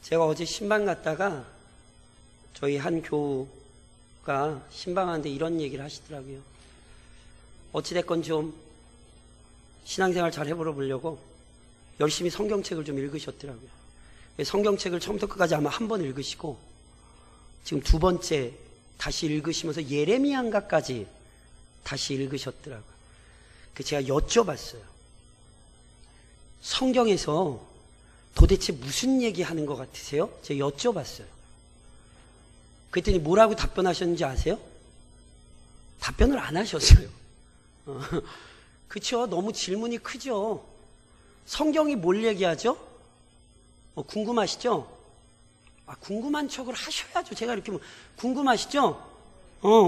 제가 어제 신방 갔다가 저희 한 교우가 신방하는데 이런 얘기를 하시더라고요. 어찌됐건 좀 신앙생활 잘 해보러 보려고 열심히 성경책을 좀 읽으셨더라고요. 성경책을 처음부터 끝까지 아마 한 번 읽으시고 지금 두 번째 다시 읽으시면서 예레미야인가까지 다시 읽으셨더라고요. 제가 여쭤봤어요. 성경에서 도대체 무슨 얘기하는 것 같으세요? 제가 여쭤봤어요. 그랬더니 뭐라고 답변하셨는지 아세요? 답변을 안 하셨어요. 그쵸? 너무 질문이 크죠? 성경이 뭘 얘기하죠? 궁금하시죠? 궁금한 척을 하셔야죠. 제가 이렇게 궁금하시죠?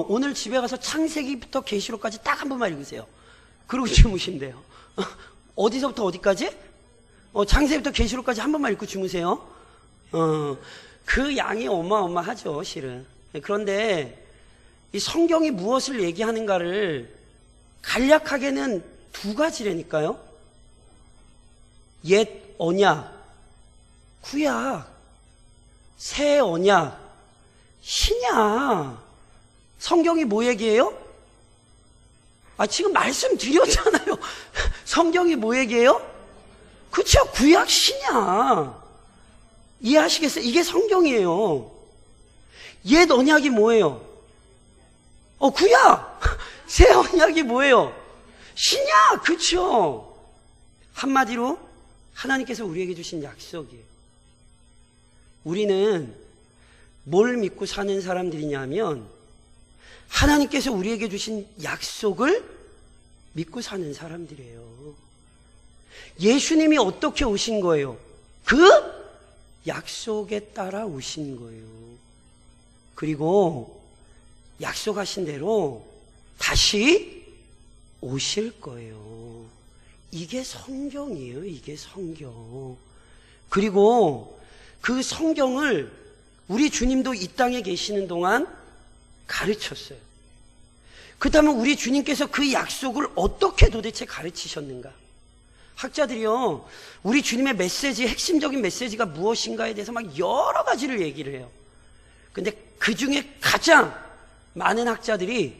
오늘 집에 가서 창세기부터 계시록까지 딱 한 번만 읽으세요. 그러고 주무시면 돼요. 어디서부터 어디까지? 창세기부터 계시록까지 한 번만 읽고 주무세요. 그 양이 어마어마하죠, 실은. 그런데 이 성경이 무엇을 얘기하는가를 간략하게는 두 가지라니까요. 옛 언약, 구약, 새 언약, 신약. 성경이 뭐 얘기해요? 지금 말씀드렸잖아요. 성경이 뭐 얘기해요? 그쵸? 구약, 신약. 이해하시겠어요? 이게 성경이에요. 옛 언약이 뭐예요? 구약. 새 언약이 뭐예요? 신약. 그쵸? 한마디로 하나님께서 우리에게 주신 약속이에요. 우리는 뭘 믿고 사는 사람들이냐면 하나님께서 우리에게 주신 약속을 믿고 사는 사람들이에요. 예수님이 어떻게 오신 거예요? 그 약속에 따라 오신 거예요. 그리고 약속하신 대로 다시 오실 거예요. 이게 성경이에요. 이게 성경. 그리고 그 성경을 우리 주님도 이 땅에 계시는 동안 가르쳤어요. 그렇다면 우리 주님께서 그 약속을 어떻게 도대체 가르치셨는가? 학자들이요, 우리 주님의 메시지, 핵심적인 메시지가 무엇인가에 대해서 막 여러 가지를 얘기를 해요. 근데 그 중에 가장 많은 학자들이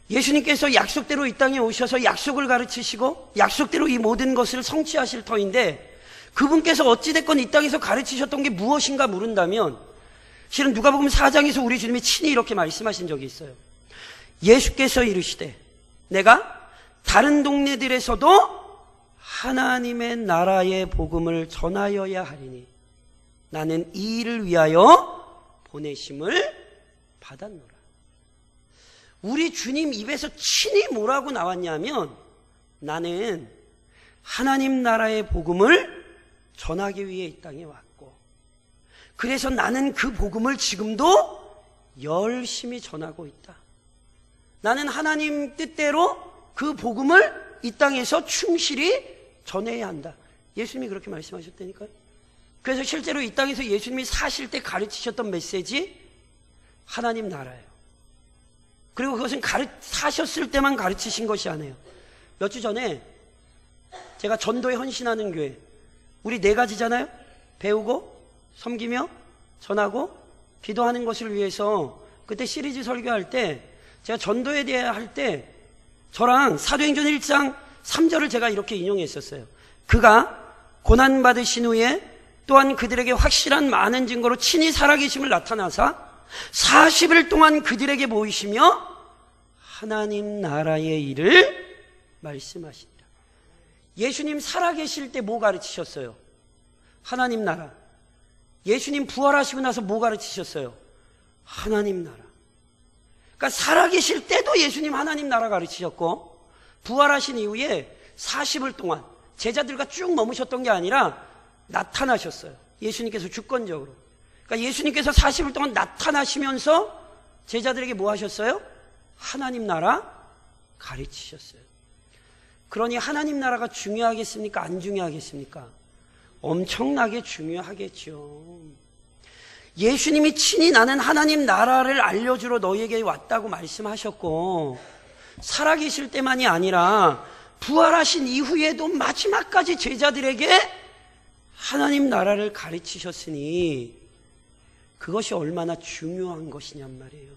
예수님께서 약속대로 이 땅에 오셔서 약속을 가르치시고 약속대로 이 모든 것을 성취하실 터인데 그분께서 어찌됐건 이 땅에서 가르치셨던 게 무엇인가 물은다면 실은 누가복음 4장에서 우리 주님이 친히 이렇게 말씀하신 적이 있어요. 예수께서 이르시되 내가 다른 동네들에서도 하나님의 나라의 복음을 전하여야 하리니 나는 이 일을 위하여 보내심을 받았노라. 우리 주님 입에서 친히 뭐라고 나왔냐면 나는 하나님 나라의 복음을 전하기 위해 이 땅에 왔고 그래서 나는 그 복음을 지금도 열심히 전하고 있다. 나는 하나님 뜻대로 그 복음을 이 땅에서 충실히 전해야 한다. 예수님이 그렇게 말씀하셨다니까요. 그래서 실제로 이 땅에서 예수님이 사실 때 가르치셨던 메시지 하나님 나라예요. 그리고 그것은 사셨을 때만 가르치신 것이 아니에요. 몇 주 전에 제가 전도에 헌신하는 교회 우리 4가지잖아요. 배우고 섬기며 전하고 기도하는 것을 위해서 그때 시리즈 설교할 때 제가 전도에 대해 할 때 저랑 사도행전 1장 3절을 제가 이렇게 인용했었어요. 그가 고난받으신 후에 또한 그들에게 확실한 많은 증거로 친히 살아계심을 나타나사 40일 동안 그들에게 보이시며 하나님 나라의 일을 말씀하신다. 예수님 살아계실 때 뭐 가르치셨어요? 하나님 나라. 예수님 부활하시고 나서 뭐 가르치셨어요? 하나님 나라. 그러니까 살아계실 때도 예수님 하나님 나라 가르치셨고 부활하신 이후에 40일 동안 제자들과 쭉 머무셨던 게 아니라 나타나셨어요. 예수님께서 주권적으로. 그러니까 예수님께서 40일 동안 나타나시면서 제자들에게 뭐 하셨어요? 하나님 나라 가르치셨어요. 그러니 하나님 나라가 중요하겠습니까? 안 중요하겠습니까? 엄청나게 중요하겠죠. 예수님이 친히 나는 하나님 나라를 알려주러 너희에게 왔다고 말씀하셨고 살아계실 때만이 아니라 부활하신 이후에도 마지막까지 제자들에게 하나님 나라를 가르치셨으니 그것이 얼마나 중요한 것이냔 말이에요.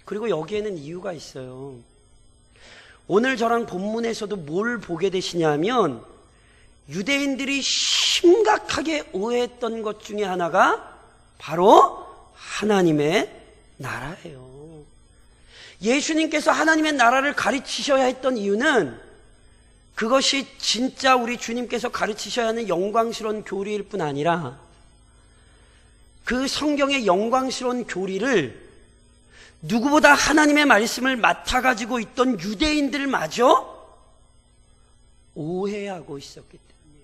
그리고 여기에는 이유가 있어요. 오늘 저랑 본문에서도 뭘 보게 되시냐면 유대인들이 심각하게 오해했던 것 중에 하나가 바로 하나님의 나라예요. 예수님께서 하나님의 나라를 가르치셔야 했던 이유는 그것이 진짜 우리 주님께서 가르치셔야 하는 영광스러운 교리일 뿐 아니라 그 성경의 영광스러운 교리를 누구보다 하나님의 말씀을 맡아가지고 있던 유대인들마저 오해하고 있었기 때문에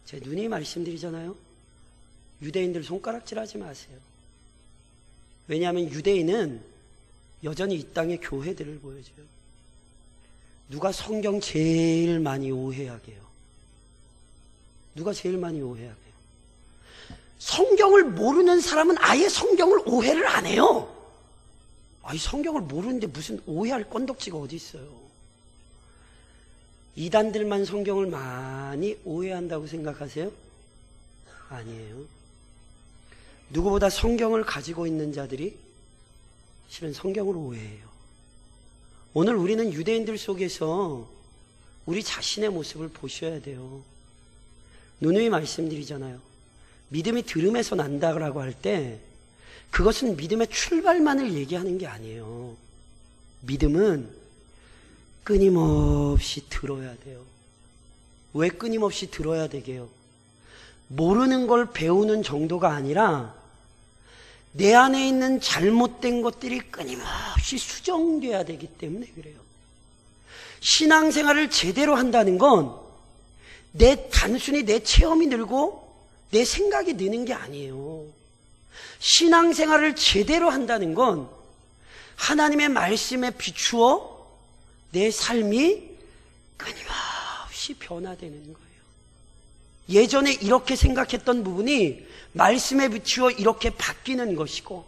제 누님이 말씀드리잖아요. 유대인들 손가락질하지 마세요. 왜냐하면 유대인은 여전히 이 땅의 교회들을 보여줘요. 누가 성경 제일 많이 오해하게요? 누가 제일 많이 오해하게요? 성경을 모르는 사람은 아예 성경을 오해를 안 해요. 아니, 성경을 모르는데 무슨 오해할 건덕지가 어디 있어요? 이단들만 성경을 많이 오해한다고 생각하세요? 아니에요. 누구보다 성경을 가지고 있는 자들이 실은 성경을 오해해요. 오늘 우리는 유대인들 속에서 우리 자신의 모습을 보셔야 돼요. 누누이 말씀드리잖아요. 믿음이 들음에서 난다라고 할 때 그것은 믿음의 출발만을 얘기하는 게 아니에요. 믿음은 끊임없이 들어야 돼요. 왜 끊임없이 들어야 되게요? 모르는 걸 배우는 정도가 아니라 내 안에 있는 잘못된 것들이 끊임없이 수정돼야 되기 때문에 그래요. 신앙생활을 제대로 한다는 건 단순히 내 체험이 늘고 내 생각이 느는 게 아니에요. 신앙생활을 제대로 한다는 건 하나님의 말씀에 비추어 내 삶이 끊임없이 변화되는 거예요. 예전에 이렇게 생각했던 부분이 말씀에 비추어 이렇게 바뀌는 것이고,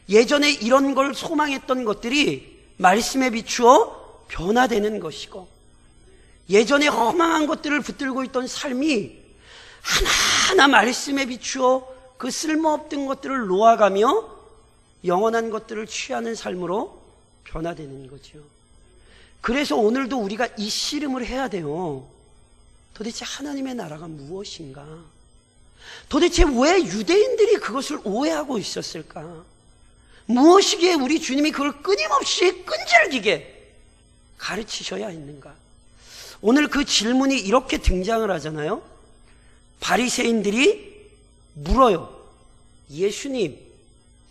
예전에 이런 걸 소망했던 것들이 말씀에 비추어 변화되는 것이고, 예전에 허망한 것들을 붙들고 있던 삶이 하나하나 말씀에 비추어 그 쓸모없던 것들을 놓아가며 영원한 것들을 취하는 삶으로 변화되는 거죠. 그래서 오늘도 우리가 이 씨름을 해야 돼요. 도대체 하나님의 나라가 무엇인가? 도대체 왜 유대인들이 그것을 오해하고 있었을까? 무엇이기에 우리 주님이 그걸 끊임없이 끈질기게 가르치셔야 했는가? 오늘 그 질문이 이렇게 등장을 하잖아요. 바리새인들이 물어요. 예수님,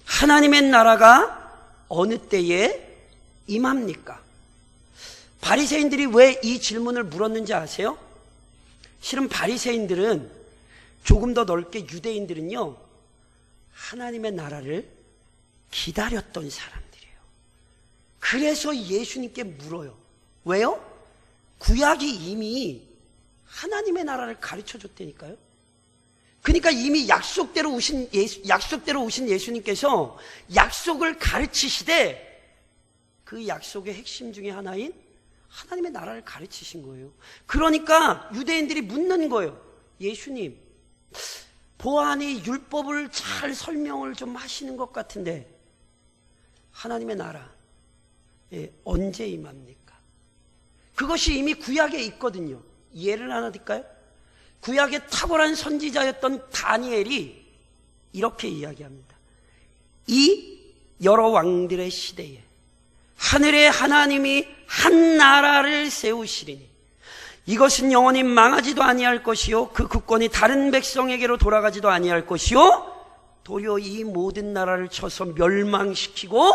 하나님의 나라가 어느 때에 임합니까? 바리새인들이 왜 이 질문을 물었는지 아세요? 실은 바리새인들은 조금 더 넓게 유대인들은요, 하나님의 나라를 기다렸던 사람들이에요. 그래서 예수님께 물어요. 왜요? 구약이 이미 하나님의 나라를 가르쳐 줬다니까요. 그러니까 이미 약속대로 오신 예수님께서 약속을 가르치시되 그 약속의 핵심 중에 하나인 하나님의 나라를 가르치신 거예요. 그러니까 유대인들이 묻는 거예요. 예수님, 보아하니 율법을 잘 설명을 좀 하시는 것 같은데 하나님의 나라 언제 임합니까? 그것이 이미 구약에 있거든요. 예를 하나 드릴까요? 구약의 탁월한 선지자였던 다니엘이 이렇게 이야기합니다. 이 여러 왕들의 시대에 하늘의 하나님이 한 나라를 세우시리니 이것은 영원히 망하지도 아니할 것이요 그 국권이 다른 백성에게로 돌아가지도 아니할 것이요 도리어 이 모든 나라를 쳐서 멸망시키고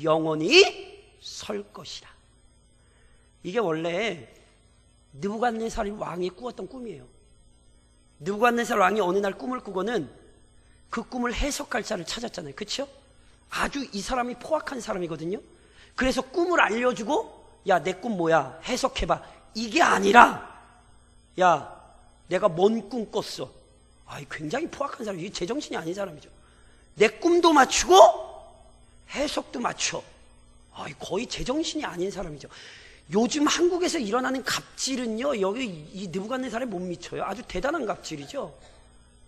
영원히 설 것이라. 이게 원래 느부갓네살 왕이 꾸었던 꿈이에요. 느부갓네살 왕이 어느 날 꿈을 꾸고는 그 꿈을 해석할 자를 찾았잖아요. 그렇죠? 아주 이 사람이 포악한 사람이거든요. 그래서 꿈을 알려주고 야, 내 꿈 뭐야? 해석해봐. 이게 아니라 야, 내가 뭔 꿈 꿨어. 굉장히 포악한 사람, 이게 제정신이 아닌 사람이죠. 내 꿈도 맞추고 해석도 맞춰. 거의 제정신이 아닌 사람이죠. 요즘 한국에서 일어나는 갑질은요, 여기 이 느부갓네살에 못 미쳐요. 아주 대단한 갑질이죠.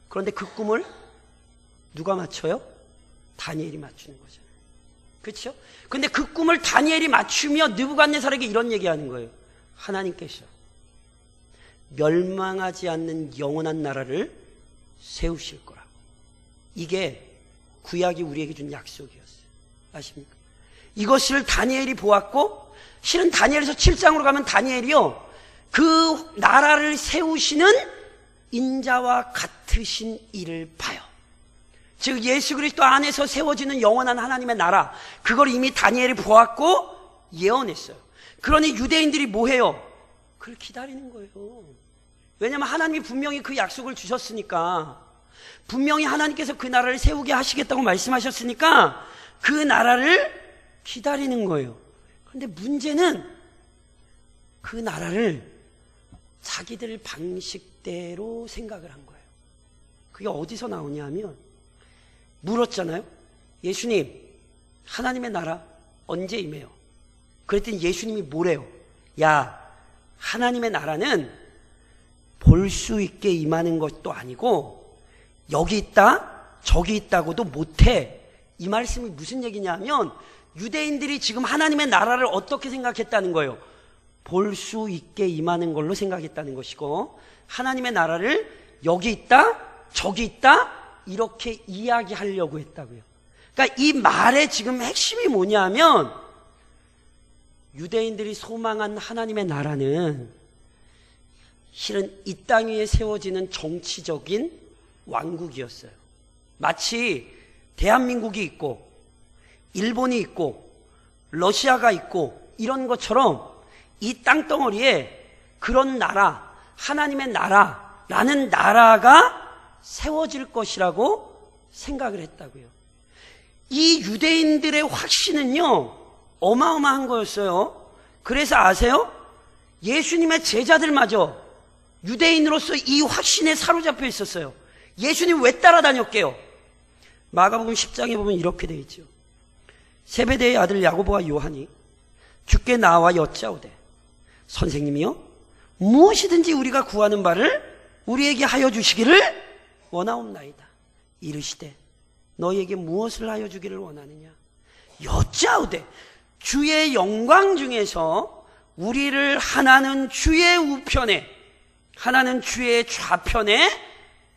그런데 그 꿈을 누가 맞춰요? 다니엘이 맞추는 거죠. 그렇죠? 근데 그 꿈을 다니엘이 맞추며 느부갓네살에게 이런 얘기하는 거예요. 하나님께서 멸망하지 않는 영원한 나라를 세우실 거라고. 이게 구약이 우리에게 준 약속이었어요. 아십니까? 이것을 다니엘이 보았고, 실은 다니엘에서 7장으로 가면 다니엘이요, 그 나라를 세우시는 인자와 같으신 이를 봐요. 즉 예수 그리스도 안에서 세워지는 영원한 하나님의 나라, 그걸 이미 다니엘이 보았고 예언했어요. 그러니 유대인들이 뭐해요? 그걸 기다리는 거예요. 왜냐하면 하나님이 분명히 그 약속을 주셨으니까, 분명히 하나님께서 그 나라를 세우게 하시겠다고 말씀하셨으니까 그 나라를 기다리는 거예요. 그런데 문제는 그 나라를 자기들 방식대로 생각을 한 거예요. 그게 어디서 나오냐면, 물었잖아요. 예수님, 하나님의 나라 언제 임해요? 그랬더니 예수님이 뭐래요? 야, 하나님의 나라는 볼 수 있게 임하는 것도 아니고 여기 있다 저기 있다고도 못해. 이 말씀이 무슨 얘기냐면, 유대인들이 지금 하나님의 나라를 어떻게 생각했다는 거예요? 볼 수 있게 임하는 걸로 생각했다는 것이고, 하나님의 나라를 여기 있다 저기 있다 이렇게 이야기하려고 했다고요. 그러니까 이 말의 지금 핵심이 뭐냐면, 유대인들이 소망한 하나님의 나라는 실은 이 땅 위에 세워지는 정치적인 왕국이었어요. 마치 대한민국이 있고 일본이 있고 러시아가 있고 이런 것처럼 이 땅덩어리에 그런 나라, 하나님의 나라라는 나라가 세워질 것이라고 생각을 했다고요. 이 유대인들의 확신은요, 어마어마한 거였어요. 그래서 아세요? 예수님의 제자들마저 유대인으로서 이 확신에 사로잡혀 있었어요. 예수님 왜 따라다녔게요? 마가복음 10장에 보면 이렇게 되어 있죠. 세베대의 아들 야고보와 요한이 주께 나와 여짜오되, 선생님이요, 무엇이든지 우리가 구하는 바를 우리에게 하여 주시기를 원하옵나이다. 이르시되, 너희에게 무엇을 하여 주기를 원하느냐? 여짜오되, 주의 영광 중에서 우리를 하나는 주의 우편에 하나는 주의 좌편에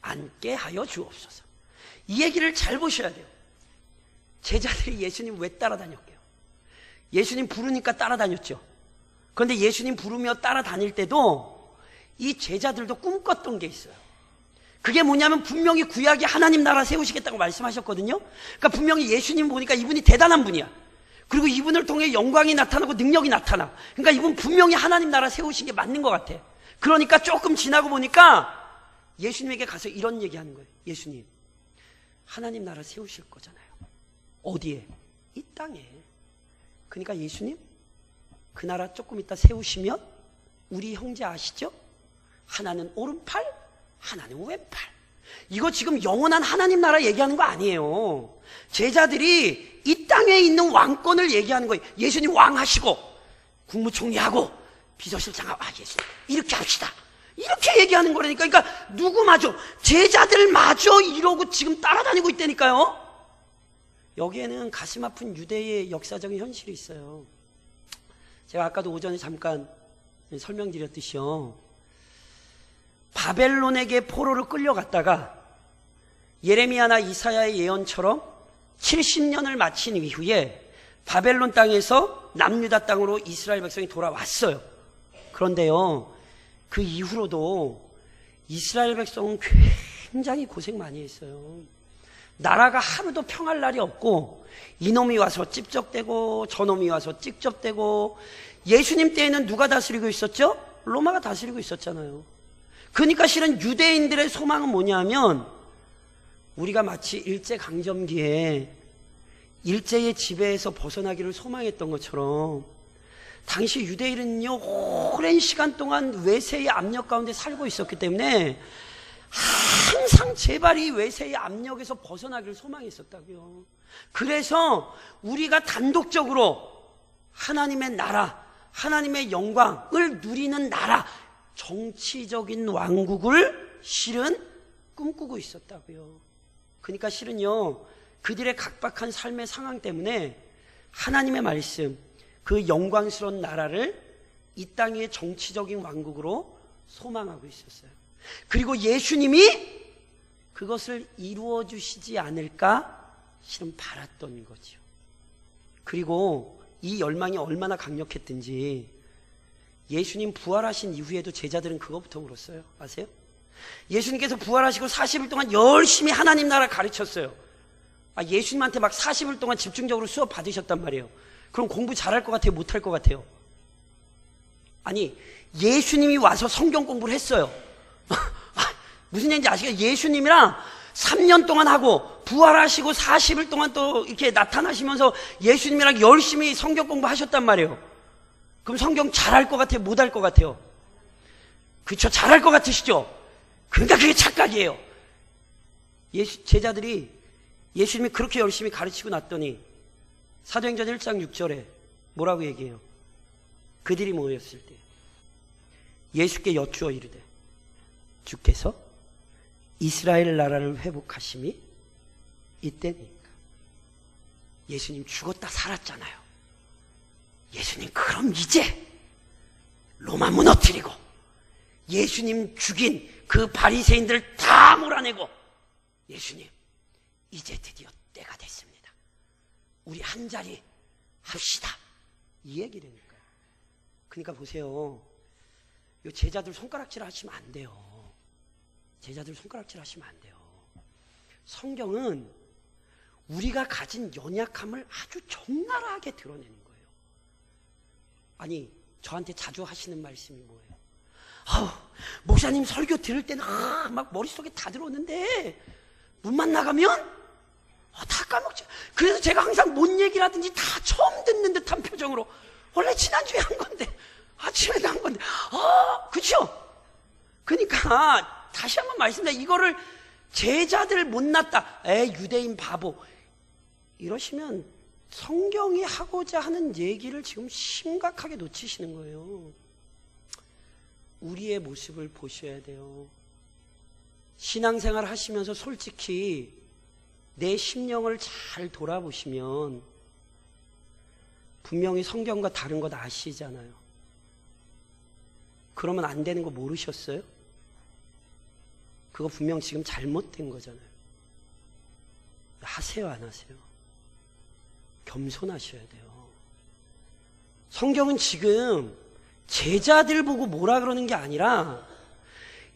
앉게 하여 주옵소서. 이 얘기를 잘 보셔야 돼요. 제자들이 예수님 왜 따라다녔게요? 예수님 부르니까 따라다녔죠. 그런데 예수님 부르며 따라다닐 때도 이 제자들도 꿈꿨던 게 있어요. 그게 뭐냐면, 분명히 구약이 하나님 나라 세우시겠다고 말씀하셨거든요. 그러니까 분명히 예수님 보니까 이분이 대단한 분이야. 그리고 이분을 통해 영광이 나타나고 능력이 나타나. 그러니까 이분 분명히 하나님 나라 세우신 게 맞는 것 같아. 그러니까 조금 지나고 보니까 예수님에게 가서 이런 얘기하는 거예요. 예수님, 하나님 나라 세우실 거잖아요. 어디에? 이 땅에. 그러니까 예수님, 그 나라 조금 이따 세우시면 우리 형제 아시죠? 하나는 오른팔, 하나는 왼팔. 이거 지금 영원한 하나님 나라 얘기하는 거 아니에요. 제자들이 이 땅에 있는 왕권을 얘기하는 거예요. 예수님 왕하시고 국무총리하고 비서실장하고, 예수님 이렇게 합시다, 이렇게 얘기하는 거라니까. 그러니까 누구마저, 제자들마저 이러고 지금 따라다니고 있다니까요. 여기에는 가슴 아픈 유대의 역사적인 현실이 있어요. 제가 아까도 오전에 잠깐 설명드렸듯이요, 바벨론에게 포로를 끌려갔다가 예레미야나 이사야의 예언처럼 70년을 마친 이후에 바벨론 땅에서 남유다 땅으로 이스라엘 백성이 돌아왔어요. 그런데요, 그 이후로도 이스라엘 백성은 굉장히 고생 많이 했어요. 나라가 하루도 평할 날이 없고, 이놈이 와서 찝적대고 저놈이 와서 찝적대고. 예수님 때에는 누가 다스리고 있었죠? 로마가 다스리고 있었잖아요. 그러니까 실은 유대인들의 소망은 뭐냐면, 우리가 마치 일제강점기에 일제의 지배에서 벗어나기를 소망했던 것처럼, 당시 유대인은요, 오랜 시간 동안 외세의 압력 가운데 살고 있었기 때문에 항상 제발 이 외세의 압력에서 벗어나기를 소망했었다고요. 그래서 우리가 단독적으로 하나님의 나라, 하나님의 영광을 누리는 나라, 정치적인 왕국을 실은 꿈꾸고 있었다고요. 그러니까 실은요, 그들의 각박한 삶의 상황 때문에 하나님의 말씀, 그 영광스러운 나라를 이 땅의 정치적인 왕국으로 소망하고 있었어요. 그리고 예수님이 그것을 이루어 주시지 않을까 실은 바랐던 거죠. 그리고 이 열망이 얼마나 강력했든지 예수님 부활하신 이후에도 제자들은 그것부터 울었어요. 아세요? 예수님께서 부활하시고 40일 동안 열심히 하나님 나라 가르쳤어요. 예수님한테 막 40일 동안 집중적으로 수업 받으셨단 말이에요. 그럼 공부 잘할 것 같아요? 못할 것 같아요? 아니, 예수님이 와서 성경 공부를 했어요. 무슨 얘기인지 아시겠어요? 예수님이랑 3년 동안 하고 부활하시고 40일 동안 또 이렇게 나타나시면서 예수님이랑 열심히 성경 공부하셨단 말이에요. 그럼 성경 잘할 것 같아요? 못할 것 같아요? 그렇죠? 잘할 것 같으시죠? 그러니까 그게 착각이에요. 제자들이 예수님이 그렇게 열심히 가르치고 났더니 사도행전 1장 6절에 뭐라고 얘기해요? 그들이 모였을 때 예수께 여쭈어 이르되 주께서 이스라엘 나라를 회복하심이 이때니까. 예수님 죽었다 살았잖아요. 예수님 그럼 이제 로마 무너뜨리고 예수님 죽인 그 바리새인들 다 몰아내고 예수님 이제 드디어 때가 됐습니다. 우리 한 자리 합시다. 이 얘기라니까요. 그러니까 보세요. 요 제자들 손가락질 하시면 안 돼요. 제자들 손가락질 하시면 안 돼요. 성경은 우리가 가진 연약함을 아주 적나라하게 드러내는 거예요. 아니, 저한테 자주 하시는 말씀이 뭐예요? 목사님 설교 들을 때는 막 머릿속에 다 들어오는데 문만 나가면 다 까먹죠. 그래서 제가 항상 뭔 얘기를 하든지 다 처음 듣는 듯한 표정으로 원래 지난주에 한 건데 아침에도 한 건데 그쵸? 그러니까 다시 한번 말씀드립니다. 이거를 제자들 못났다, 유대인 바보 이러시면 성경이 하고자 하는 얘기를 지금 심각하게 놓치시는 거예요. 우리의 모습을 보셔야 돼요. 신앙생활 하시면서 솔직히 내 심령을 잘 돌아보시면 분명히 성경과 다른 것 아시잖아요. 그러면 안 되는 거 모르셨어요? 그거 분명 지금 잘못된 거잖아요. 하세요, 안 하세요? 겸손하셔야 돼요. 성경은 지금 제자들 보고 뭐라 그러는 게 아니라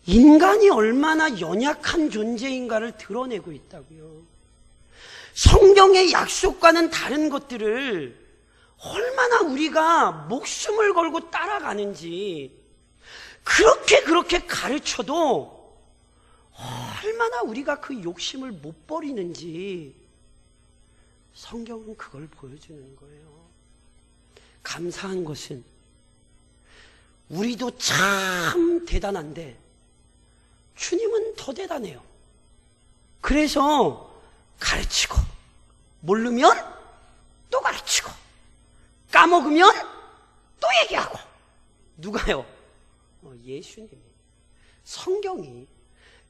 인간이 얼마나 연약한 존재인가를 드러내고 있다고요. 성경의 약속과는 다른 것들을 얼마나 우리가 목숨을 걸고 따라가는지, 그렇게 가르쳐도 얼마나 우리가 그 욕심을 못 버리는지 성경은 그걸 보여주는 거예요. 감사한 것은 우리도 참 대단한데 주님은 더 대단해요. 그래서 가르치고, 모르면 또 가르치고, 까먹으면 또 얘기하고. 누가요? 예수님이. 성경이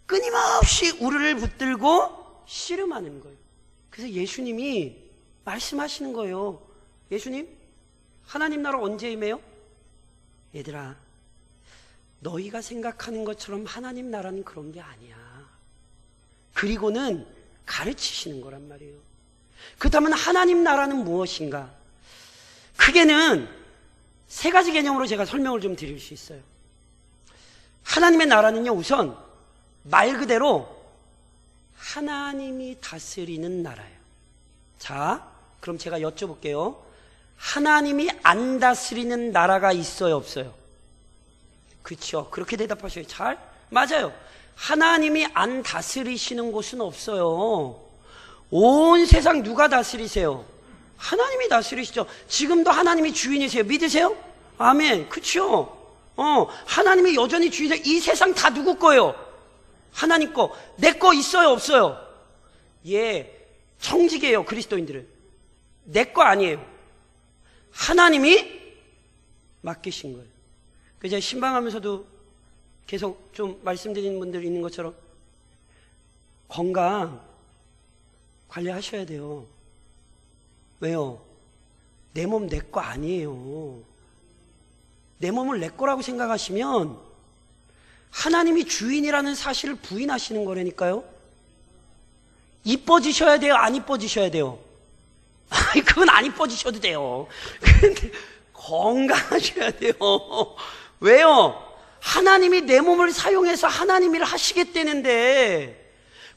끊임없이 우리를 붙들고 씨름하는 거예요. 그래서 예수님이 말씀하시는 거예요. 예수님, 하나님 나라 언제 임해요? 얘들아, 너희가 생각하는 것처럼 하나님 나라는 그런 게 아니야. 그리고는 가르치시는 거란 말이에요. 그렇다면 하나님 나라는 무엇인가? 크게는 세 가지 개념으로 제가 설명을 좀 드릴 수 있어요. 하나님의 나라는요, 우선 말 그대로 하나님이 다스리는 나라예요. 자, 그럼 제가 여쭤볼게요. 하나님이 안 다스리는 나라가 있어요, 없어요? 그렇죠. 그렇게 대답하셔요. 잘? 맞아요. 하나님이 안 다스리시는 곳은 없어요. 온 세상 누가 다스리세요? 하나님이 다스리시죠. 지금도 하나님이 주인이세요. 믿으세요? 아멘. 그렇죠. 하나님이 여전히 주인이세요. 이 세상 다 누구 거예요? 하나님 거. 내 거 있어요, 없어요? 예, 청지기예요, 그리스도인들은. 내 거 아니에요. 하나님이 맡기신 거예요. 제가 신방하면서도 계속 좀 말씀드리는 분들이 있는 것처럼 건강 관리하셔야 돼요. 왜요? 내 몸 내 거 아니에요. 내 몸을 내 거라고 생각하시면 하나님이 주인이라는 사실을 부인하시는 거라니까요. 이뻐지셔야 돼요? 안 이뻐지셔야 돼요? 아니, 그건 안 이뻐지셔도 돼요. 근데 건강하셔야 돼요. 왜요? 하나님이 내 몸을 사용해서 하나님 일을 하시겠다는데,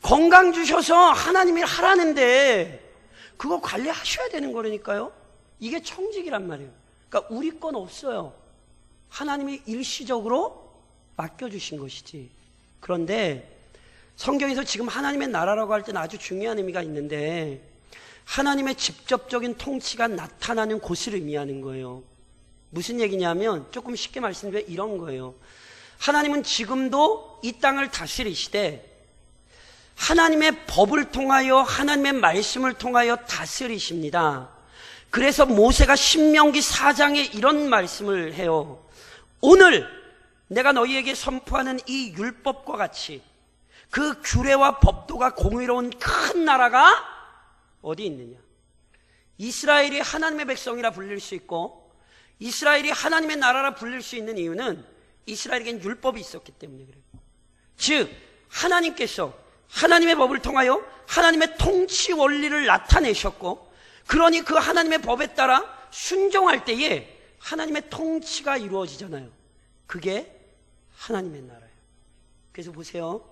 건강 주셔서 하나님 일 하라는데 그거 관리하셔야 되는 거라니까요. 이게 청직이란 말이에요. 그러니까 우리 건 없어요. 하나님이 일시적으로 맡겨주신 것이지. 그런데 성경에서 지금 하나님의 나라라고 할 때는 아주 중요한 의미가 있는데, 하나님의 직접적인 통치가 나타나는 곳을 의미하는 거예요. 무슨 얘기냐면, 조금 쉽게 말씀드리면 이런 거예요. 하나님은 지금도 이 땅을 다스리시되 하나님의 법을 통하여, 하나님의 말씀을 통하여 다스리십니다. 그래서 모세가 신명기 4장에 이런 말씀을 해요. 오늘 내가 너희에게 선포하는 이 율법과 같이 그 규례와 법도가 공의로운 큰 나라가 어디 있느냐? 이스라엘이 하나님의 백성이라 불릴 수 있고 이스라엘이 하나님의 나라라 불릴 수 있는 이유는 이스라엘에겐 율법이 있었기 때문에 그래요. 즉 하나님께서 하나님의 법을 통하여 하나님의 통치 원리를 나타내셨고, 그러니 그 하나님의 법에 따라 순종할 때에 하나님의 통치가 이루어지잖아요. 그게 하나님의 나라예요. 그래서 보세요.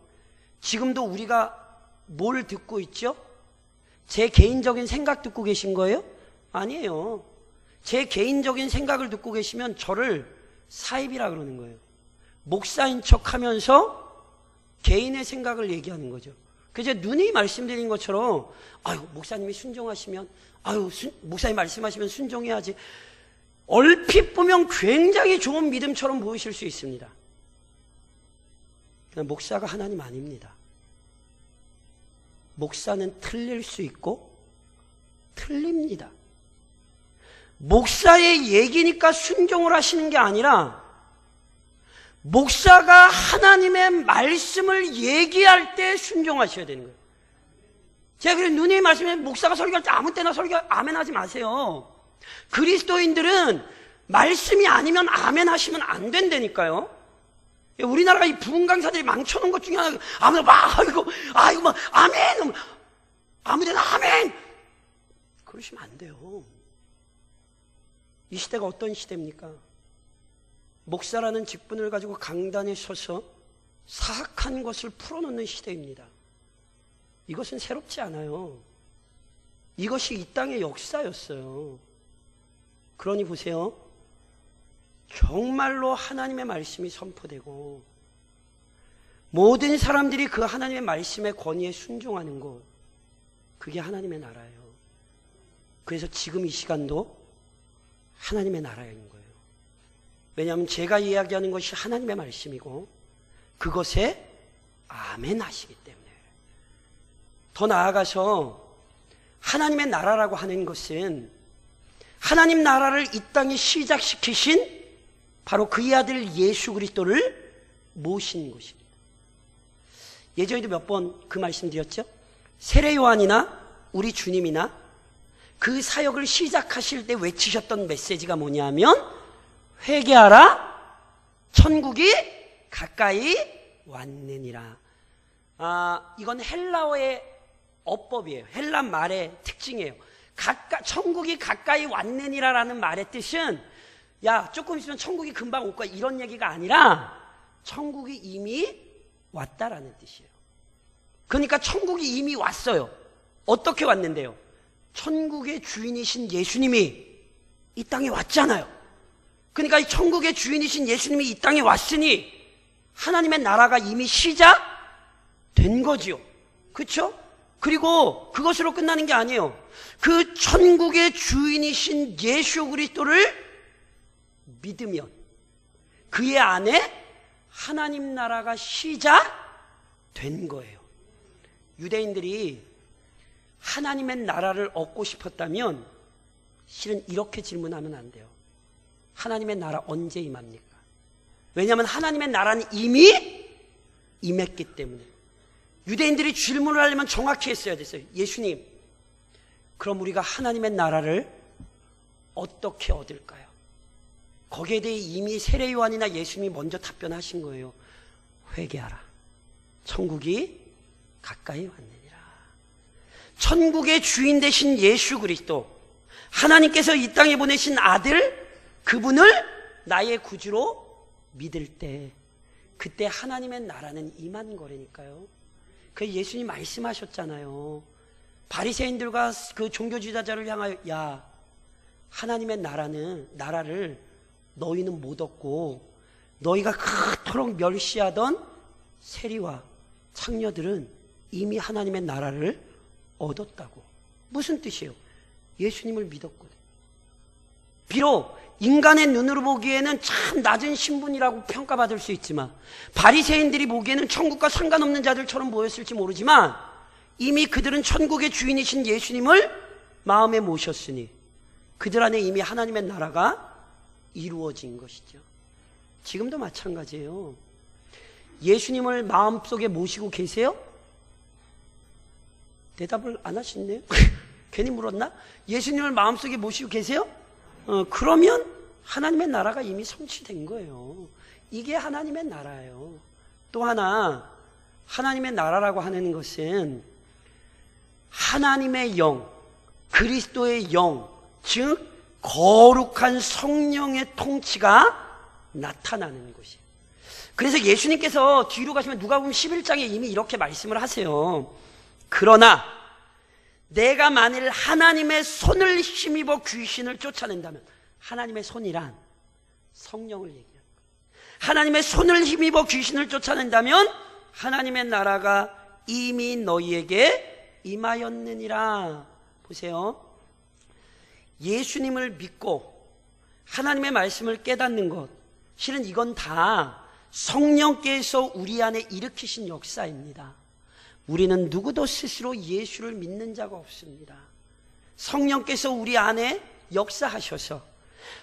지금도 우리가 뭘 듣고 있죠? 제 개인적인 생각 듣고 계신 거예요? 아니에요. 제 개인적인 생각을 듣고 계시면 저를 사입이라 그러는 거예요. 목사인 척 하면서 개인의 생각을 얘기하는 거죠. 그래서 누누이 말씀드린 것처럼, 아유, 목사님이 순종하시면, 아유, 목사님 말씀하시면 순종해야지. 얼핏 보면 굉장히 좋은 믿음처럼 보이실 수 있습니다. 그냥 목사가 하나님 아닙니다. 목사는 틀릴 수 있고 틀립니다. 목사의 얘기니까 순종을 하시는 게 아니라 목사가 하나님의 말씀을 얘기할 때 순종하셔야 되는 거예요. 제가 그래서 누누이 말씀해, 목사가 설교할 때 아무 때나 아멘 하지 마세요. 그리스도인들은 말씀이 아니면 아멘 하시면 안 된다니까요. 우리나라가 이 부흥 강사들이 망쳐놓은 것 중에 하나가 아무나 막 아이고 막 아멘, 아무데나 아멘 그러시면 안 돼요. 이 시대가 어떤 시대입니까? 목사라는 직분을 가지고 강단에 서서 사악한 것을 풀어놓는 시대입니다. 이것은 새롭지 않아요. 이것이 이 땅의 역사였어요. 그러니 보세요. 정말로 하나님의 말씀이 선포되고 모든 사람들이 그 하나님의 말씀의 권위에 순종하는 것, 그게 하나님의 나라예요. 그래서 지금 이 시간도 하나님의 나라인 거예요. 왜냐하면 제가 이야기하는 것이 하나님의 말씀이고 그것에 아멘 하시기 때문에. 더 나아가서 하나님의 나라라고 하는 것은 하나님 나라를 이 땅에 시작시키신 바로 그의 아들 예수 그리스도를 모신 것입니다. 예전에도 몇 번 그 말씀 드렸죠? 세례 요한이나 우리 주님이나 그 사역을 시작하실 때 외치셨던 메시지가 뭐냐면, 회개하라, 천국이 가까이 왔느니라. 이건 헬라어의 어법이에요. 헬라 말의 특징이에요. 천국이 가까이 왔느니라라는 말의 뜻은, 야, 조금 있으면 천국이 금방 올 거야, 이런 얘기가 아니라 천국이 이미 왔다라는 뜻이에요. 그러니까 천국이 이미 왔어요. 어떻게 왔는데요? 천국의 주인이신 예수님이 이 땅에 왔잖아요. 그러니까 이 천국의 주인이신 예수님이 이 땅에 왔으니 하나님의 나라가 이미 시작된 거지요. 그렇죠? 그리고 그것으로 끝나는 게 아니에요. 그 천국의 주인이신 예수 그리스도를 믿으면 그의 안에 하나님 나라가 시작된 거예요. 유대인들이 하나님의 나라를 얻고 싶었다면 실은 이렇게 질문하면 안 돼요. 하나님의 나라 언제 임합니까? 왜냐하면 하나님의 나라는 이미 임했기 때문에. 유대인들이 질문을 하려면 정확히 했어야 됐어요. 예수님, 그럼 우리가 하나님의 나라를 어떻게 얻을까요? 거기에 대해 이미 세례 요한이나 예수님이 먼저 답변하신 거예요. 회개하라. 천국이 가까이 왔느니라. 천국의 주인 되신 예수 그리스도, 하나님께서 이 땅에 보내신 아들, 그분을 나의 구주로 믿을 때, 그때 하나님의 나라는 임한 거라니까요. 그 예수님 말씀하셨잖아요. 바리새인들과 그 종교 지도자를 향하여, 야, 하나님의 나라를 너희는 못 얻고 너희가 그토록 멸시하던 세리와 창녀들은 이미 하나님의 나라를 얻었다고. 무슨 뜻이에요? 예수님을 믿었거든. 비록 인간의 눈으로 보기에는 참 낮은 신분이라고 평가받을 수 있지만, 바리새인들이 보기에는 천국과 상관없는 자들처럼 보였을지 모르지만, 이미 그들은 천국의 주인이신 예수님을 마음에 모셨으니 그들 안에 이미 하나님의 나라가 이루어진 것이죠. 지금도 마찬가지예요. 예수님을 마음속에 모시고 계세요? 대답을 안 하시네요. 괜히 물었나? 예수님을 마음속에 모시고 계세요? 그러면 하나님의 나라가 이미 성취된 거예요. 이게 하나님의 나라예요. 또 하나, 하나님의 나라라고 하는 것은 하나님의 영, 그리스도의 영, 즉 거룩한 성령의 통치가 나타나는 것이에요. 그래서 예수님께서 뒤로 가시면 누가복음 11장에 이미 이렇게 말씀을 하세요. 그러나 내가 만일 하나님의 손을 힘입어 귀신을 쫓아낸다면, 하나님의 손이란 성령을 얘기합니다. 하나님의 손을 힘입어 귀신을 쫓아낸다면 하나님의 나라가 이미 너희에게 임하였느니라. 보세요. 예수님을 믿고 하나님의 말씀을 깨닫는 것, 실은 이건 다 성령께서 우리 안에 일으키신 역사입니다. 우리는 누구도 스스로 예수를 믿는 자가 없습니다. 성령께서 우리 안에 역사하셔서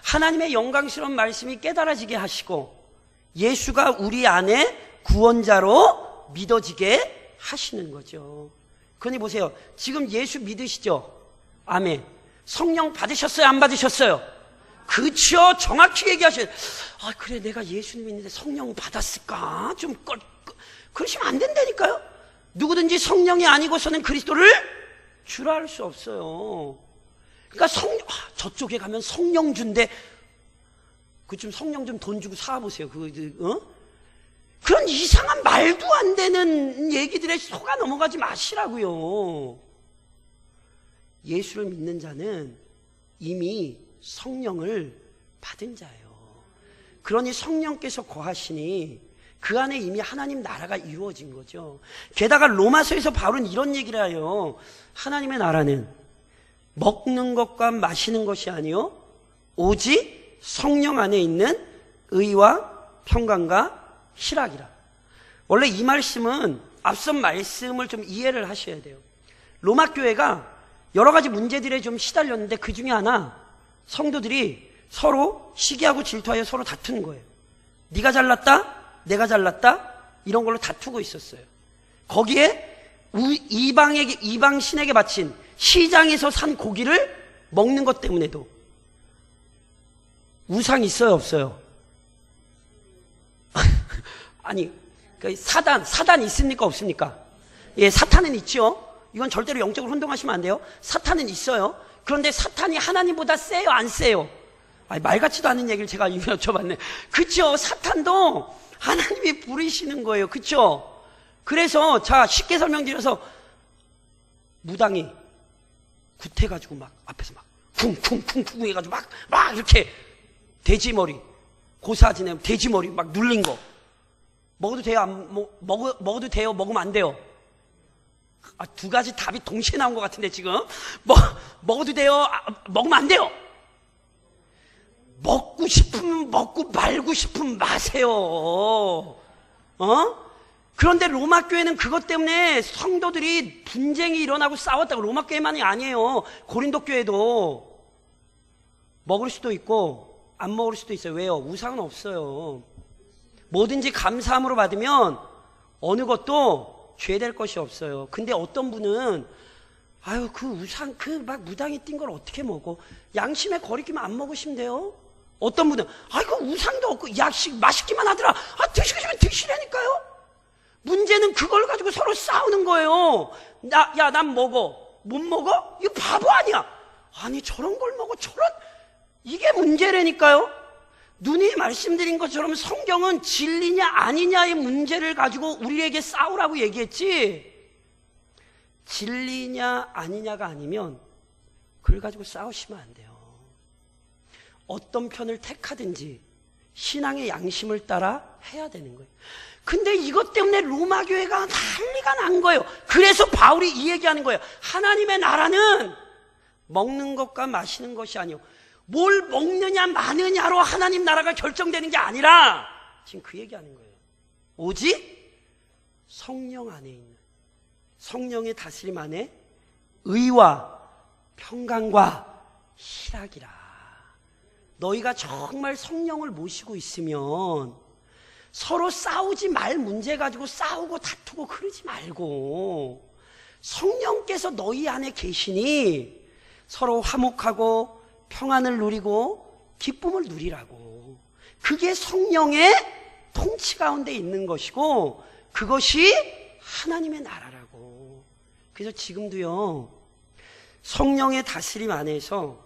하나님의 영광스러운 말씀이 깨달아지게 하시고 예수가 우리 안에 구원자로 믿어지게 하시는 거죠. 그러니 보세요. 지금 예수 믿으시죠? 아멘. 성령 받으셨어요? 안 받으셨어요? 그렇죠. 정확히 얘기하셔요. 아, 그래, 내가 예수님 믿는데 성령 받았을까? 좀 그러시면 안 된다니까요. 누구든지 성령이 아니고서는 그리스도를 주라 할 수 없어요. 그러니까 저쪽에 가면 성령주인데 좀 성령 좀 돈 주고 사보세요. 그런 이상한 말도 안 되는 얘기들에 속아 넘어가지 마시라고요. 예수를 믿는 자는 이미 성령을 받은 자예요. 그러니 성령께서 거하시니 그 안에 이미 하나님 나라가 이루어진 거죠. 게다가 로마서에서 바울은 이런 얘기를 해요. 하나님의 나라는 먹는 것과 마시는 것이 아니요 오직 성령 안에 있는 의와 평강과 희락이라. 원래 이 말씀은 앞선 말씀을 좀 이해를 하셔야 돼요. 로마 교회가 여러 가지 문제들에 좀 시달렸는데 그 중에 하나, 성도들이 서로 시기하고 질투하여 서로 다투는 거예요. 네가 잘났다, 내가 잘났다, 이런 걸로 다투고 있었어요. 거기에 이방 신에게 바친 시장에서 산 고기를 먹는 것 때문에도 우상이 있어요, 없어요? 아니, 사단 있습니까, 없습니까? 예, 사탄은 있죠. 이건 절대로 영적으로 혼동하시면 안 돼요. 사탄은 있어요. 그런데 사탄이 하나님보다 세요, 안 세요? 말 같지도 않은 얘기를 제가 여쭤봤네. 그쵸? 사탄도 하나님이 부르시는 거예요. 그쵸? 그래서 자, 쉽게 설명드려서 무당이 굿해가지고 막 앞에서 막 쿵쿵쿵쿵 해가지고 막 이렇게 돼지머리, 고사지네 돼지머리 막 눌린 거 먹어도 돼요? 먹어도 돼요? 먹으면 안 돼요? 두 가지 답이 동시에 나온 것 같은데 지금 먹어도 돼요? 먹으면 안 돼요? 먹고 싶으면 먹고 말고 싶으면 마세요. 그런데 로마 교회는 그것 때문에 성도들이 분쟁이 일어나고 싸웠다고. 로마 교회만이 아니에요. 고린도 교회도 먹을 수도 있고 안 먹을 수도 있어요. 왜요? 우상은 없어요. 뭐든지 감사함으로 받으면 어느 것도 죄될 것이 없어요. 근데 어떤 분은 아유 그 우상 그 막 무당이 띈 걸 어떻게 먹어? 양심에 거리끼면 안 먹으시면 돼요. 어떤 분은 아이고 우상도 없고 약식 맛있기만 하더라. 아 드시고 싶으면 드시라니까요. 문제는 그걸 가지고 서로 싸우는 거예요. 난 먹어. 못 먹어? 이거 바보 아니야. 아니 저런 걸 먹어 저런 이게 문제라니까요. 누님 말씀드린 것처럼 성경은 진리냐 아니냐의 문제를 가지고 우리에게 싸우라고 얘기했지, 진리냐 아니냐가 아니면 그걸 가지고 싸우시면 안 돼요. 어떤 편을 택하든지 신앙의 양심을 따라 해야 되는 거예요. 근데 이것 때문에 로마 교회가 난리가 난 거예요. 그래서 바울이 이 얘기하는 거예요. 하나님의 나라는 먹는 것과 마시는 것이 아니요 뭘 먹느냐 마느냐로 하나님 나라가 결정되는 게 아니라 지금 그 얘기하는 거예요. 오직 성령 안에 있는, 성령의 다스림 안에 의와 평강과 희락이라. 너희가 정말 성령을 모시고 있으면 서로 싸우지 말 문제 가지고 싸우고 다투고 그러지 말고 성령께서 너희 안에 계시니 서로 화목하고 평안을 누리고 기쁨을 누리라고. 그게 성령의 통치 가운데 있는 것이고 그것이 하나님의 나라라고. 그래서 지금도요 성령의 다스림 안에서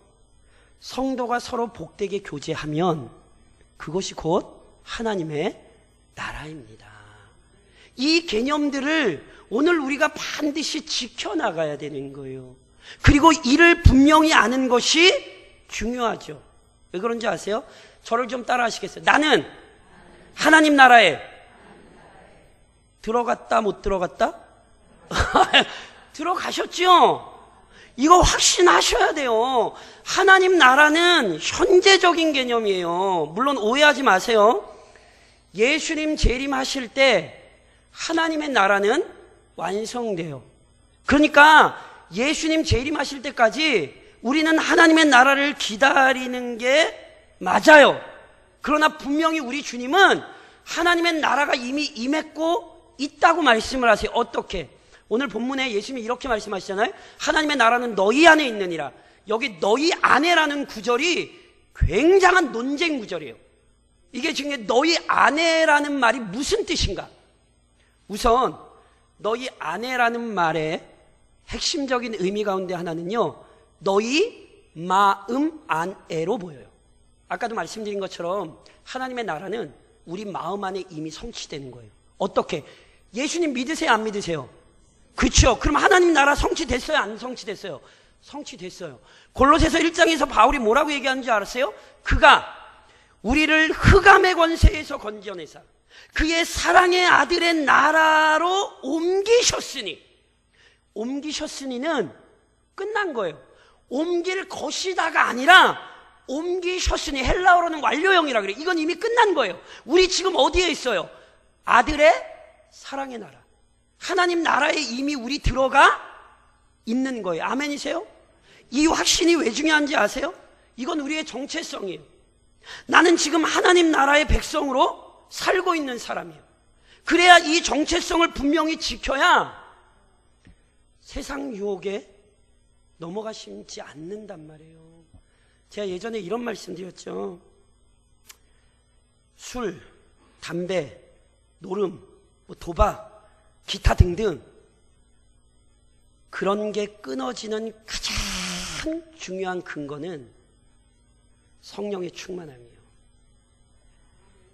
성도가 서로 복되게 교제하면 그것이 곧 하나님의 나라입니다. 이 개념들을 오늘 우리가 반드시 지켜나가야 되는 거예요. 그리고 이를 분명히 아는 것이 중요하죠. 왜 그런지 아세요? 저를 좀 따라 하시겠어요? 나는 하나님 나라에 들어갔다 못 들어갔다? 들어가셨죠? 이거 확신하셔야 돼요. 하나님 나라는 현재적인 개념이에요. 물론 오해하지 마세요. 예수님 재림하실 때 하나님의 나라는 완성돼요. 그러니까 예수님 재림하실 때까지 우리는 하나님의 나라를 기다리는 게 맞아요. 그러나 분명히 우리 주님은 하나님의 나라가 이미 임했고 있다고 말씀을 하세요. 어떻게? 오늘 본문에 예수님이 이렇게 말씀하시잖아요. 하나님의 나라는 너희 안에 있느니라. 여기 너희 안에라는 구절이 굉장한 논쟁 구절이에요. 이게 지금 너희 안에라는 말이 무슨 뜻인가? 우선 너희 안에라는 말의 핵심적인 의미 가운데 하나는요 너희 마음 안에로 보여요. 아까도 말씀드린 것처럼 하나님의 나라는 우리 마음 안에 이미 성취되는 거예요. 어떻게? 예수님 믿으세요 안 믿으세요? 그렇죠. 그럼 하나님 나라 성취됐어요 안 성취됐어요? 성취됐어요. 골로새서 1장에서 바울이 뭐라고 얘기하는지 알았어요? 그가 우리를 흑암의 권세에서 건져내사 그의 사랑의 아들의 나라로 옮기셨으니, 옮기셨으니는 끝난 거예요. 옮길 것이다가 아니라 옮기셨으니, 헬라어로는 완료형이라 그래요. 이건 이미 끝난 거예요. 우리 지금 어디에 있어요? 아들의 사랑의 나라, 하나님 나라에 이미 우리 들어가 있는 거예요. 아멘이세요? 이 확신이 왜 중요한지 아세요? 이건 우리의 정체성이에요. 나는 지금 하나님 나라의 백성으로 살고 있는 사람이에요. 그래야 이 정체성을 분명히 지켜야 세상 유혹에 넘어가시지 않는단 말이에요. 제가 예전에 이런 말씀 드렸죠. 술, 담배, 노름, 도박, 기타 등등 그런 게 끊어지는 가장 중요한 근거는 성령의 충만함이에요.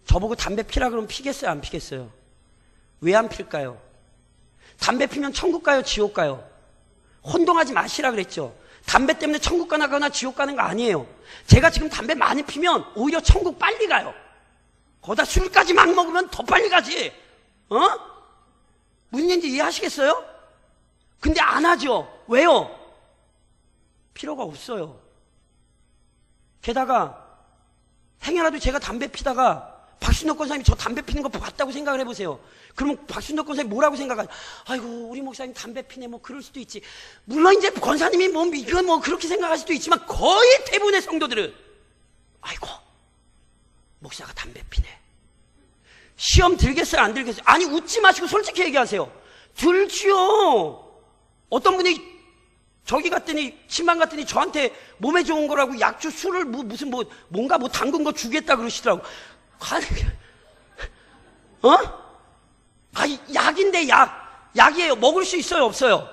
저보고 담배 피라 그러면 피겠어요 안 피겠어요? 왜 안 필까요? 담배 피면 천국 가요 지옥 가요? 혼동하지 마시라 그랬죠. 담배 때문에 천국 가거나 지옥 가는 거 아니에요. 제가 지금 담배 많이 피면 오히려 천국 빨리 가요. 거기다 술까지 막 먹으면 더 빨리 가지. 무슨 얘기인지 이해하시겠어요? 근데 안 하죠. 왜요? 필요가 없어요. 게다가 행여라도 제가 담배 피다가 박순덕 권사님이 저 담배 피는 거 봤다고 생각을 해보세요. 그러면 박순덕 권사님이 뭐라고 생각하죠? 아이고 우리 목사님 담배 피네 뭐 그럴 수도 있지. 물론 이제 권사님이 뭐 그렇게 생각할 수도 있지만 거의 대부분의 성도들은 아이고 목사가 담배 피네. 시험 들겠어요, 안 들겠어요? 아니, 웃지 마시고 솔직히 얘기하세요. 들지요. 어떤 분이 저기 갔더니, 신방 갔더니 저한테 몸에 좋은 거라고 약주, 술을 무슨 뭔가 담근 거 주겠다 그러시더라고. 약인데 약이에요. 먹을 수 있어요, 없어요?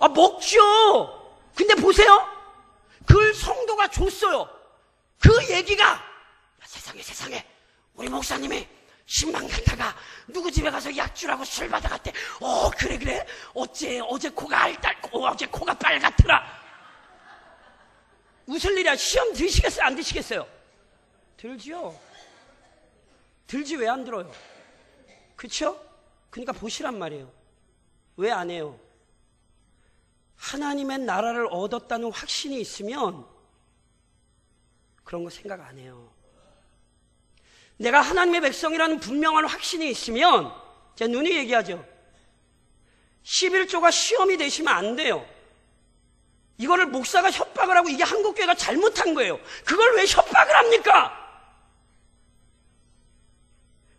먹죠. 근데 보세요. 그걸 성도가 줬어요. 그 얘기가, 야, 세상에 우리 목사님이 신방 갔다가 누구 집에 가서 약주라고 술 받아갔대. 그래. 어제 코가 빨갛더라. 웃을 일이야. 시험 드시겠어요, 안 드시겠어요? 들지요. 들지 왜 안 들어요? 그쵸? 그러니까 보시란 말이에요. 왜 안 해요? 하나님의 나라를 얻었다는 확신이 있으면 그런 거 생각 안 해요. 내가 하나님의 백성이라는 분명한 확신이 있으면, 제 눈이 얘기하죠. 11조가 시험이 되시면 안 돼요. 이거를 목사가 협박을 하고 이게 한국교회가 잘못한 거예요. 그걸 왜 협박을 합니까?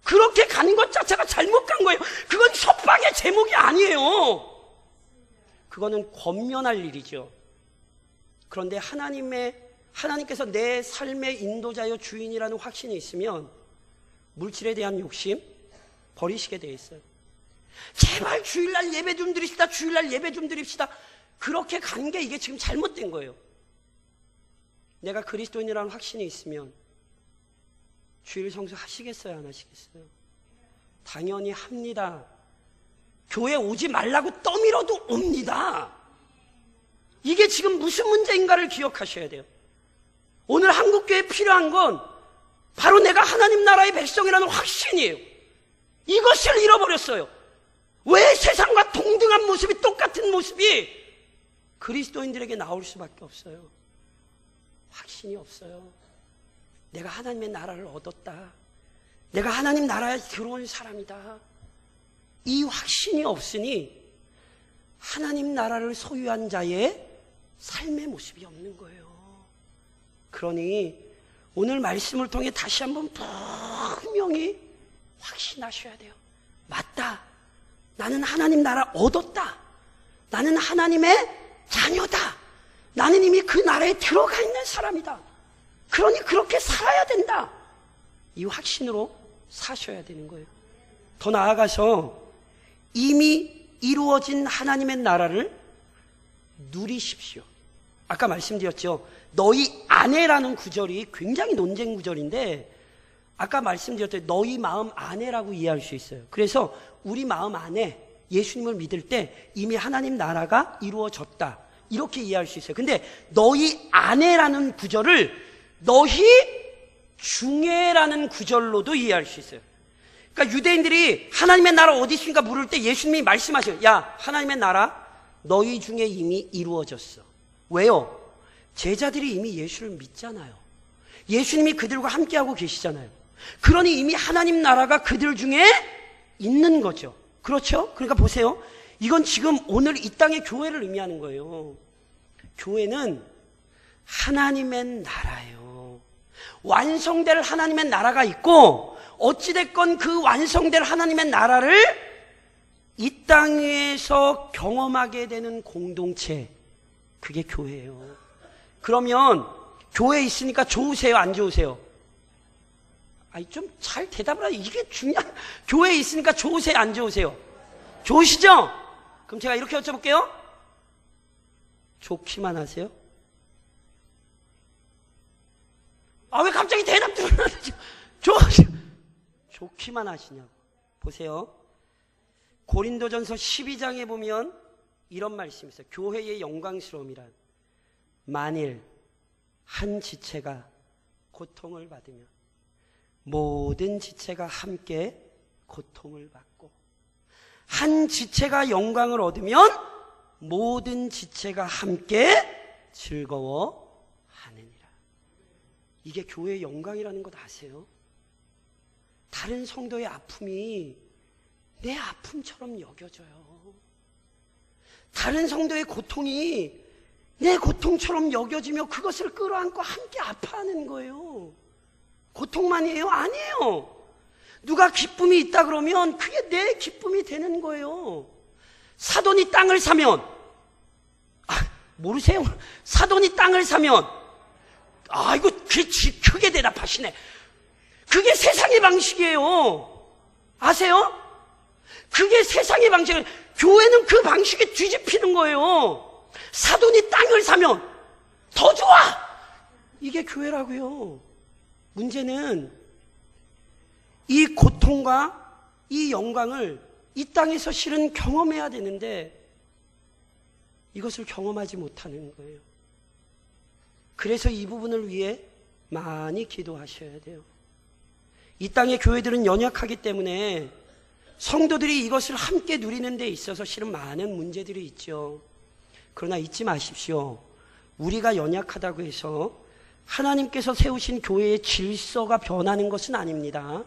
그렇게 가는 것 자체가 잘못 간 거예요. 그건 협박의 제목이 아니에요. 그거는 권면할 일이죠. 그런데 하나님께서 내 삶의 인도자여 주인이라는 확신이 있으면 물질에 대한 욕심 버리시게 돼 있어요. 제발 주일날 예배 좀 드립시다. 주일날 예배 좀 드립시다. 그렇게 간 게 이게 지금 잘못된 거예요. 내가 그리스도인이라는 확신이 있으면 주일 성수 하시겠어요, 안 하시겠어요? 당연히 합니다. 교회 오지 말라고 떠밀어도 옵니다. 이게 지금 무슨 문제인가를 기억하셔야 돼요. 오늘 한국교회에 필요한 건 바로 내가 하나님 나라의 백성이라는 확신이에요. 이것을 잃어버렸어요. 왜 세상과 동등한 모습이, 똑같은 모습이 그리스도인들에게 나올 수밖에 없어요? 확신이 없어요. 내가 하나님의 나라를 얻었다. 내가 하나님 나라에 들어온 사람이다. 이 확신이 없으니 하나님 나라를 소유한 자의 삶의 모습이 없는 거예요. 그러니 오늘 말씀을 통해 다시 한번 분명히 확신하셔야 돼요. 맞다. 나는 하나님 나라 얻었다. 나는 하나님의 자녀다. 나는 이미 그 나라에 들어가 있는 사람이다. 그러니 그렇게 살아야 된다. 이 확신으로 사셔야 되는 거예요. 더 나아가서 이미 이루어진 하나님의 나라를 누리십시오. 아까 말씀드렸죠. 너희 안에라는 구절이 굉장히 논쟁 구절인데, 아까 말씀드렸듯이 너희 마음 안에라고 이해할 수 있어요. 그래서 우리 마음 안에 예수님을 믿을 때 이미 하나님 나라가 이루어졌다, 이렇게 이해할 수 있어요. 근데 너희 안에라는 구절을 너희 중에라는 구절로도 이해할 수 있어요. 그러니까 유대인들이 하나님의 나라 어디 있습니까 물을 때 예수님이 말씀하셔요. 야, 하나님의 나라 너희 중에 이미 이루어졌어. 왜요? 제자들이 이미 예수를 믿잖아요. 예수님이 그들과 함께하고 계시잖아요. 그러니 이미 하나님 나라가 그들 중에 있는 거죠. 그렇죠? 그러니까 보세요. 이건 지금 오늘 이 땅의 교회를 의미하는 거예요. 교회는 하나님의 나라예요. 완성될 하나님의 나라가 있고, 어찌됐건 그 완성될 하나님의 나라를 이 땅에서 경험하게 되는 공동체, 그게 교회예요. 그러면 교회에 있으니까 좋으세요, 안 좋으세요? 아니, 좀 잘 대답을 하세요. 이게 중요한. 교회에 있으니까 좋으세요, 안 좋으세요? 좋으시죠? 그럼 제가 이렇게 여쭤볼게요. 좋기만 하세요? 왜 갑자기 대답 들어나죠? 좋기만 하시냐고. 보세요. 고린도전서 12장에 보면 이런 말씀이 있어요. 교회의 영광스러움이란, 만일 한 지체가 고통을 받으면 모든 지체가 함께 고통을 받고, 한 지체가 영광을 얻으면 모든 지체가 함께 즐거워하느니라. 이게 교회의 영광이라는 것 아세요? 다른 성도의 아픔이 내 아픔처럼 여겨져요. 다른 성도의 고통이 내 고통처럼 여겨지며 그것을 끌어안고 함께 아파하는 거예요. 고통만이에요? 아니에요. 누가 기쁨이 있다 그러면 그게 내 기쁨이 되는 거예요. 사돈이 땅을 사면, 모르세요? 사돈이 땅을 사면, 이거 크게 대답하시네. 그게 세상의 방식이에요. 아세요? 그게 세상의 방식이에요. 교회는 그 방식에 뒤집히는 거예요. 사돈이 땅을 사면 더 좋아! 이게 교회라고요. 문제는 이 고통과 이 영광을 이 땅에서 실은 경험해야 되는데 이것을 경험하지 못하는 거예요. 그래서 이 부분을 위해 많이 기도하셔야 돼요. 이 땅의 교회들은 연약하기 때문에 성도들이 이것을 함께 누리는 데 있어서 실은 많은 문제들이 있죠. 그러나 잊지 마십시오. 우리가 연약하다고 해서 하나님께서 세우신 교회의 질서가 변하는 것은 아닙니다.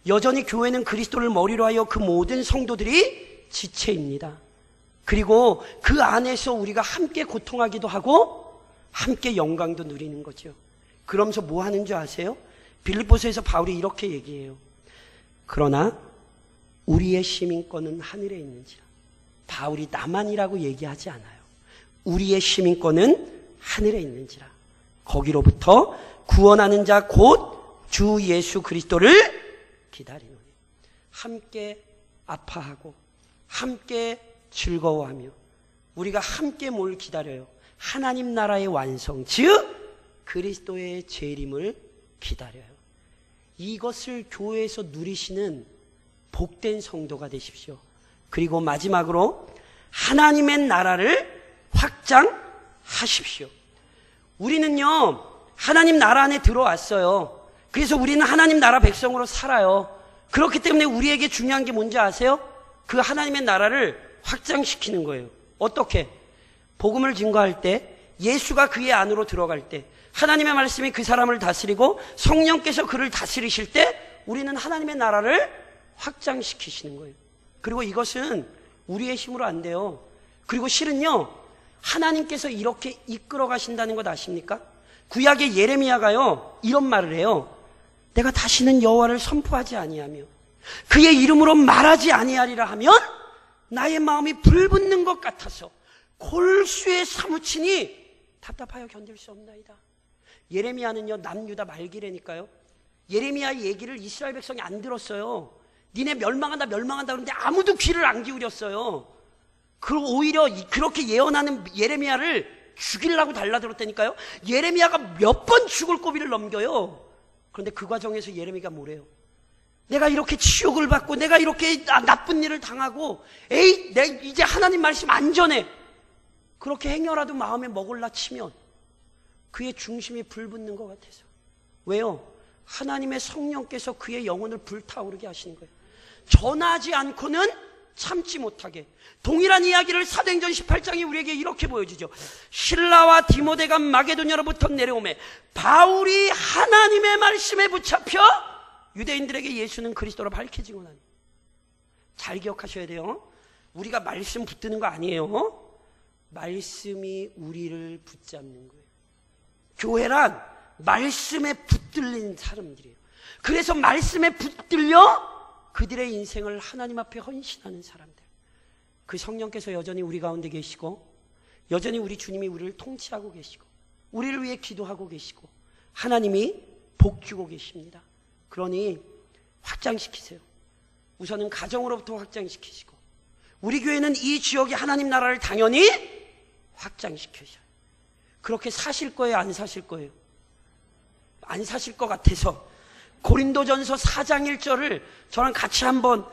여전히 교회는 그리스도를 머리로 하여 그 모든 성도들이 지체입니다. 그리고 그 안에서 우리가 함께 고통하기도 하고 함께 영광도 누리는 거죠. 그러면서 뭐 하는 줄 아세요? 빌립보서에서 바울이 이렇게 얘기해요. 그러나 우리의 시민권은 하늘에 있는지라. 바울이 나만이라고 얘기하지 않아요. 우리의 시민권은 하늘에 있는지라. 거기로부터 구원하는 자 곧 주 예수 그리스도를 기다리노니. 함께 아파하고 함께 즐거워하며 우리가 함께 뭘 기다려요? 하나님 나라의 완성, 즉 그리스도의 재림을 기다려요. 이것을 교회에서 누리시는 복된 성도가 되십시오. 그리고 마지막으로 하나님의 나라를 확장하십시오. 우리는요, 하나님 나라 안에 들어왔어요. 그래서 우리는 하나님 나라 백성으로 살아요. 그렇기 때문에 우리에게 중요한 게 뭔지 아세요? 그 하나님의 나라를 확장시키는 거예요. 어떻게? 복음을 증거할 때, 예수가 그의 안으로 들어갈 때, 하나님의 말씀이 그 사람을 다스리고 성령께서 그를 다스리실 때 우리는 하나님의 나라를 확장시키시는 거예요. 그리고 이것은 우리의 힘으로 안 돼요. 그리고 실은요, 하나님께서 이렇게 이끌어 가신다는 것 아십니까? 구약의 예레미야가요 이런 말을 해요. 내가 다시는 여호와를 선포하지 아니하며 그의 이름으로 말하지 아니하리라 하면 나의 마음이 불붙는 것 같아서 골수에 사무치니 답답하여 견딜 수 없나이다. 예레미야는요 남유다 말기래니까요. 예레미야 얘기를 이스라엘 백성이 안 들었어요. 니네 멸망한다 그러는데 아무도 귀를 안 기울였어요. 그리고 오히려 그렇게 예언하는 예레미야를 죽이려고 달라들었다니까요. 예레미야가 몇 번 죽을 고비를 넘겨요. 그런데 그 과정에서 예레미야가 뭐래요? 내가 이렇게 치욕을 받고 내가 이렇게 나쁜 일을 당하고 내 이제 하나님 말씀 안 전해. 그렇게 행여라도 마음에 먹을라 치면 그의 중심이 불붙는 것 같아서. 왜요? 하나님의 성령께서 그의 영혼을 불타오르게 하시는 거예요. 전하지 않고는 참지 못하게. 동일한 이야기를 사도행전 18장이 우리에게 이렇게 보여주죠. 실라와 디모데가 마게도냐로부터 내려오매 바울이 하나님의 말씀에 붙잡혀 유대인들에게 예수는 그리스도로 밝혀지고 나니. 잘 기억하셔야 돼요. 우리가 말씀 붙드는 거 아니에요. 말씀이 우리를 붙잡는 거예요. 교회란 말씀에 붙들린 사람들이에요. 그래서 말씀에 붙들려 그들의 인생을 하나님 앞에 헌신하는 사람들. 그 성령께서 여전히 우리 가운데 계시고 여전히 우리 주님이 우리를 통치하고 계시고 우리를 위해 기도하고 계시고 하나님이 복 주고 계십니다. 그러니 확장시키세요. 우선은 가정으로부터 확장시키시고 우리 교회는 이 지역의 하나님 나라를 당연히 확장시켜셔요. 그렇게 사실 거예요? 안 사실 거예요? 안 사실 것 같아서 고린도전서 4장 1절을 저랑 같이 한번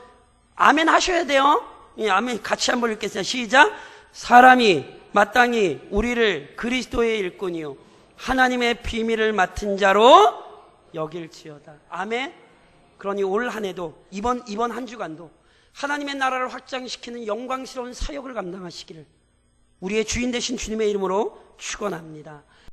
아멘 하셔야 돼요. 예, 아멘 같이 한번 읽겠습니다. 시작. 사람이 마땅히 우리를 그리스도의 일꾼이요 하나님의 비밀을 맡은 자로 여길지어다. 아멘. 그러니 올 한 해도 이번 한 주간도 하나님의 나라를 확장시키는 영광스러운 사역을 감당하시기를 우리의 주인 되신 주님의 이름으로 축원합니다.